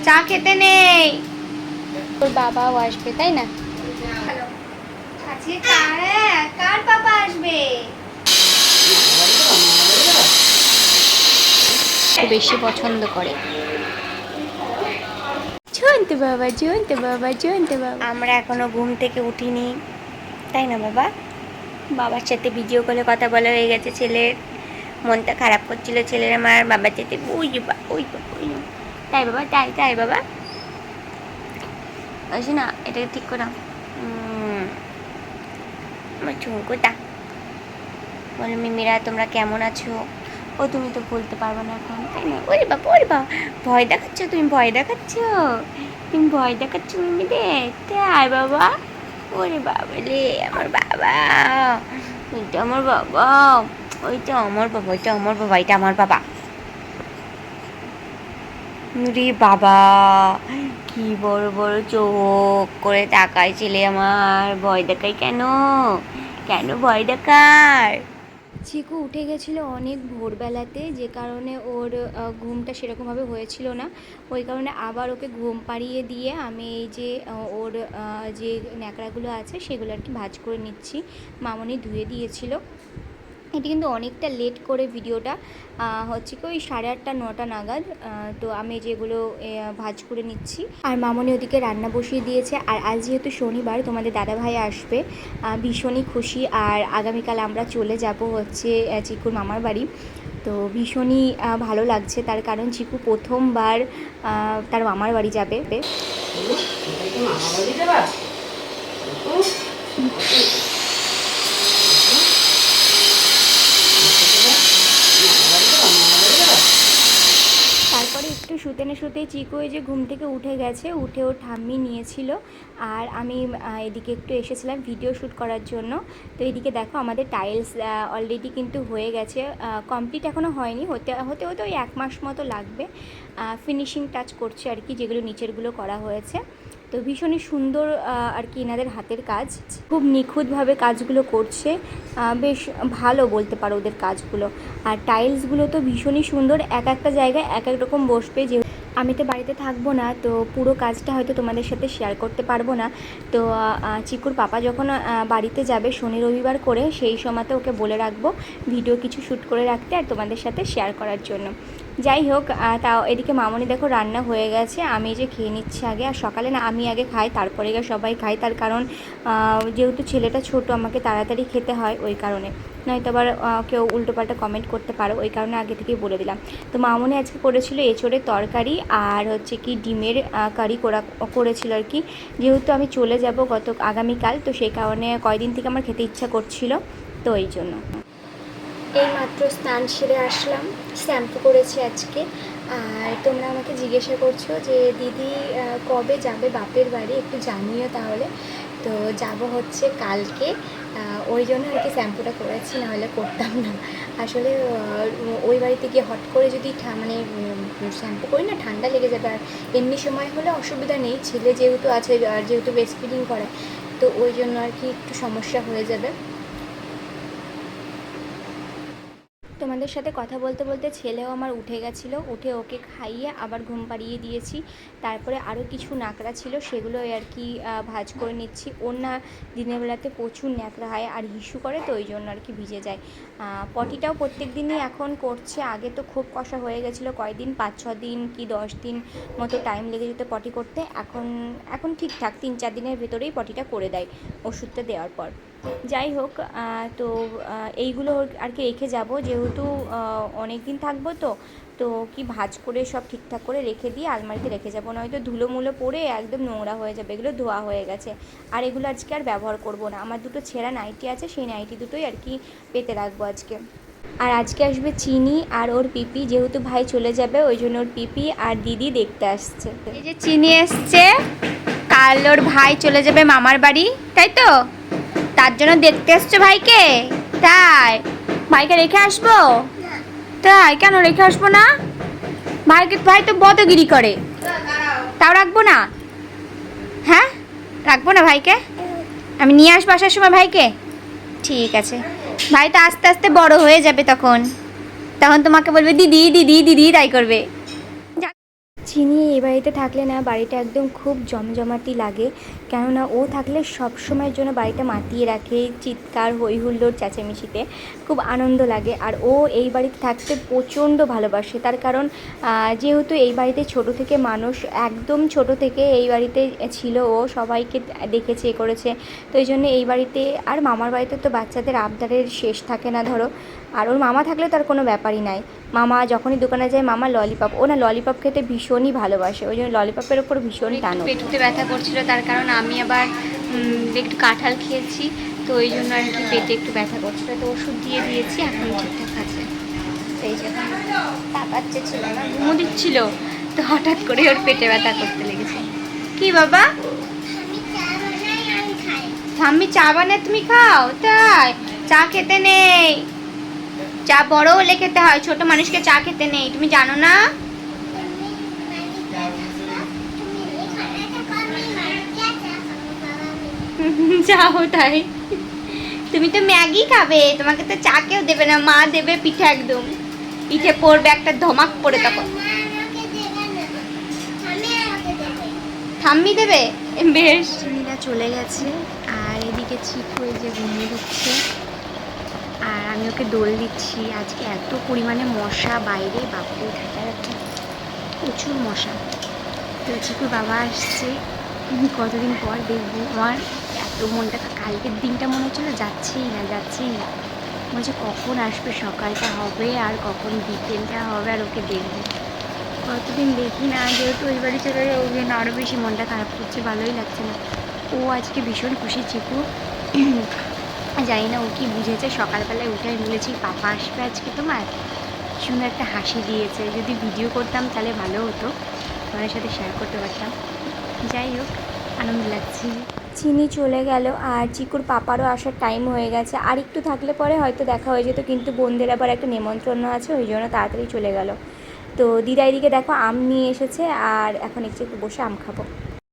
চা খেতে নেই, তোর বাবাও আসবে তাই না? আজকে কার বাবা আসবে? বেশি পছন্দ করে জয়ন্ত বাবা, জয়ন্ত বাবা, জয়ন্ত বাবা। আমরা এখনো ঘুম থেকে উঠিনি তাই না বাবা? বাবার সাথে ভিডিও কলে কথা বলা হয়ে গেছে। ছেলের মনটা খারাপ করছিল, ছেলের আমার বাবার সাথে ওই তাই বাবা, তাই তাই বাবা আসি না, এটাকে ঠিক করা আমার ঝুমকুটা। বলো মিমিরা তোমরা কেমন আছো? ও তুমি তো বলতে পারবো না এখন তাই না? ওরে বাবা, ওরে বাবা, ভয় দেখাচ্ছ তুমি, ভয় দেখাচ্ছ তুমি, ভয় দেখাচ্ছ মিমিদের তাই বাবা? ওরে বাবা রে আমার বাবা, ওইটা আমার বাবা, ওইটা আমার বাবা, ওইটা আমার বাবা, এটা আমার বাবা। রে বাবা, কি বড় বড় চোখ করে তাকায় ছেলে আমার, ভয় দেখায় কেন? কেন ভয় দেখায়? চিকু উঠে গেছিলো অনেক ভোরবেলাতে, যে কারণে ওর ঘুমটা সেরকমভাবে হয়েছিল না। ওই কারণে আবার ওকে ঘুম পাড়িয়ে দিয়ে আমি এই যে ওর যে ন্যাকড়াগুলো আছে সেগুলো আর কি ভাঁজ করে নিচ্ছি। মামনি ধুয়ে দিয়েছিল। এটি কিন্তু অনেকটা লেট করে ভিডিওটা হচ্ছে কি ওই 8:30 9টা নাগাদ। তো আমি যেগুলো ভাঁজ করে নিচ্ছি, আর মামনি ওদিকে রান্না বসিয়ে দিয়েছে। আর আজ যেহেতু শনিবার তোমাদের দাদাভাই আসবে, ভীষণই খুশি। আর আগামীকাল আমরা চলে যাব হচ্ছে চিকুর মামার বাড়ি। তো ভীষণই ভালো লাগছে, তার কারণ চিকু প্রথমবার তার মামার বাড়ি যাবে। তারপরে একটু শুতে না শুতেই চিকু এই যে ঘুম থেকে উঠে গেছে, উঠে ওর ঠাম্মি নিয়েছিল। আর আমি এদিকে একটু এসেছিলাম ভিডিও শ্যুট করার জন্য। তো এদিকে দেখো আমাদের টাইলস অলরেডি কিন্তু হয়ে গেছে, কমপ্লিট এখনও হয়নি, হতে হতে হতে ওই 1 মাস মতো লাগবে। ফিনিশিং টাচ করছে আর কি, যেগুলো নিচেরগুলো করা হয়েছে। তো ভীষণই সুন্দর আর কি এনাদের হাতের কাজ, খুব নিখুঁতভাবে কাজগুলো করছে, বেশ ভালো বলতে পারো ওদের কাজগুলো। আর টাইলসগুলো তো ভীষণই সুন্দর, এক একটা জায়গায় এক এক রকম বসবে। যে আমি তো বাড়িতে থাকবো না, তো পুরো কাজটা হয়তো তোমাদের সাথে শেয়ার করতে পারবো না। তো চিকুর পাপা যখন বাড়িতে যাবে শনি রবিবার করে, সেই সময়তে ওকে বলে রাখবো ভিডিও কিছু শ্যুট করে রাখতে আর তোমাদের সাথে শেয়ার করার জন্য। যাই হোক, তাও এদিকে মামনি দেখো রান্না হয়ে গেছে, আমি যে খেয়ে নিচ্ছি আগে। আর সকালে না আমি আগে খাই, তারপরে গিয়ে সবাই খাই, তার কারণ যেহেতু ছেলেটা ছোট আমাকে তাড়াতাড়ি খেতে হয়, ওই কারণে নয়তো আবার কেউ উল্টোপাল্টা কমেন্ট করতে পারো, ওই কারণে আগে থেকেই বলে দিলাম। তো মামনি আজকে করেছিল এঁচোড়ের তরকারি আর হচ্ছে কি ডিমের কারি করেছিল আর কি। যেহেতু আমি চলে যাব আগামীকাল, তো সেই কারণে কয়দিন থেকে আমার খেতে ইচ্ছা করছিল, তো এই জন্য। এই মাত্র স্নান সেরে আসলাম, শ্যাম্পু করেছি আজকে। আর তোমরা আমাকে জিজ্ঞাসা করছো যে দিদি কবে যাবে বাপের বাড়ি, একটু জানিও তাহলে। তো যাব হচ্ছে কালকে, ওই জন্য আর কি শ্যাম্পুটা করেছি, নাহলে করতাম না। আসলে ওই বাড়িতে গিয়ে হট করে যদি মানে শ্যাম্পু করি না, ঠান্ডা লেগে যাবে। আর এমনি সময় হলে অসুবিধা নেই, ছেলে যেহেতু আছে আর যেহেতু ব্রেস্ট ফিডিং করে, তো ওই জন্য আর কি একটু সমস্যা হয়ে যাবে। তোমাদের সাথে কথা বলতে বলতে ছেলেও আমার উঠে গেছিলো, উঠে ওকে খাইয়ে আবার ঘুম পাড়িয়ে দিয়েছি। তারপরে আরও কিছু ন্যাকড়া ছিল, সেগুলো আর কি ভাঁজ করে নিচ্ছি। ওর না দিনের বেলাতে প্রচুর ন্যাকড়া হয় আর হিসু করে, তো ওই জন্য আর কি ভিজে যায়। পটিটাও প্রত্যেক দিনই এখন করছে, আগে তো খুব কষা হয়ে গেছিলো, কয়দিন 5-6 দিন কি 10 দিন মতো টাইম লেগে যেত পটি করতে। এখন ঠিকঠাক 3-4 দিনের ভেতরেই পটিটা করে দেয় ওষুধটা দেওয়ার পর। যাই হোক, তো এইগুলো আর কি রেখে যাব, যেহেতু অনেক দিন থাকবো, তো কি ভাঁজ করে সব ঠিকঠাক করে রেখে দিয়ে আলমারিতে রেখে যাবো, নয়তো ধুলোমুলো পড়ে একদম নোংরা হয়ে যাবে। এগুলো ধোয়া হয়ে গেছে, আর এগুলো আজকে আর ব্যবহার করব না। আমার দুটো ছেঁড়া নাইটি আছে, সেই নাইটি দুটোই আর কি পেতে রাখবো আজকে। আর আজকে আসবে চিনি আর ওর পিপি, যেহেতু ভাই চলে যাবে ওই জন্য ওর পিপি আর দিদি দেখতে আসছে। এই যে চিনি এসছে, কাল ওর ভাই চলে যাবে মামার বাড়ি, তাই তো? তার জন্য দেখতে আসছো ভাইকে? তাই ভাইকে রেখে আসবো? তাই কেন রেখে আসবো না? ভাই তো বদগিরি করে, তাও রাখবো না? হ্যাঁ রাখবো না ভাইকে, আমি নিয়ে আসবো আসার সময় ভাইকে। ঠিক আছে, ভাই তো আস্তে আস্তে বড় হয়ে যাবে, তখন তখন তোমাকে বলবে দিদি দিদি দিদি, তাই করবে। চিনি এই বাড়িতে থাকলে না বাড়িটা একদম খুব জমজমাটি লাগে, কেননা ও থাকলে সব সময়ের জন্য বাড়িটা মাতিয়ে রাখে, চিৎকার হই হুল্লোড় চেঁচামেচিতে খুব আনন্দ লাগে। আর ও এই বাড়িতে থাকতে প্রচণ্ড ভালোবাসে, তার কারণ যেহেতু এই বাড়িতে ছোট থেকে মানুষ, একদম ছোট থেকে এই বাড়িতে ছিল, ও সবাইকে দেখেছে এ করেছে, তো এই জন্য এই বাড়িতে। আর মামার বাড়িতে তো বাচ্চাদের আবদারের শেষ থাকে না ধরো, আর ওর মামা থাকলে তার কোনো ব্যাপারই নাই। মামা যখনই দোকানে যায়, মামা ললিপপ, ও না ললিপপ খেতে ভীষণই ভালোবাসে, ওই জন্য ললিপপের ওপর ভীষণ টান। পেটুতে ব্যথা করছিল, তার কারণ আমি আবার একটু কাঁঠাল খেয়েছি, তো ওই জন্য আর কি পেটে একটু ব্যথা করছিল, তো ওষুধ দিয়ে দিয়েছি, এখন ঠিকঠাক আছে। এই জন্য তাকাচ্ছে ছিল না, ঘুমো দিচ্ছিল, তো হঠাৎ করে ওর পেটে ব্যথা করতে লেগেছে। কি বাবা? ঠাম্মি চা বানায় তুমি খাও? তাই? চা খেতে নেই, চা বড় হলে খেতে হয়, ছোট মানুষকে চা খেতে নেই, তুমি জানো না? যাও তাই, তুমি তো ম্যাগি খাবে, তোমাকে তো চা কেউ দেবে না, মা দেবে পিঠে, একদম পিঠে পড়বে একটা ধমাক পড়ে, তখন ঠাম্মি দেবে। বেশ, চিনিরা চলে গেছে, আর এদিকে চিকু এই যে ঘুমিয়ে দিচ্ছে, আর আমি ওকে দোল দিচ্ছি। আজকে এত পরিমাণে মশা বাইরে, বাপরে থাকা যাচ্ছে, প্রচুর মশা। তো চিকুর বাবা আসছে কতদিন পর, দেখবো। আমার এত মনটা, কালকের দিনটা মনে হচ্ছিলো যাচ্ছেই না যাচ্ছেই না, বলছে কখন আসবে, সকালটা হবে আর কখন বিকেলটা হবে, আর ওকে দেখবো। কতদিন দেখি না, যেহেতু ওই বাড়ি চলে যায়, ওই জন্য আরও বেশি মনটা খারাপ করছে, ভালোই লাগছে না। ও আজকে ভীষণ খুশি চিকু, জানি না ও কি বুঝেছে। সকালবেলায় উঠে আমি বলেছি পাপা আসবে আজকে তোমার, সুন্দর একটা হাসি দিয়েছে। যদি ভিডিও করতাম তাহলে ভালো হতো, তোমাদের সাথে শেয়ার করতে পারতাম। যাই হোক, আনন্দ লাগছে। চিনি চলে গেল, আর চিকুর পাপারও আসার টাইম হয়ে গেছে, আর একটু থাকলে পরে হয়তো দেখা হয়ে যেত, কিন্তু বোনদের আবার একটা নেমন্ত্রণ আছে, ওই জন্য তাড়াতাড়ি চলে গেল। তো দিদা এদিকে দেখো আম নিয়ে এসেছে, আর এখন একটু বসে আম খাবো।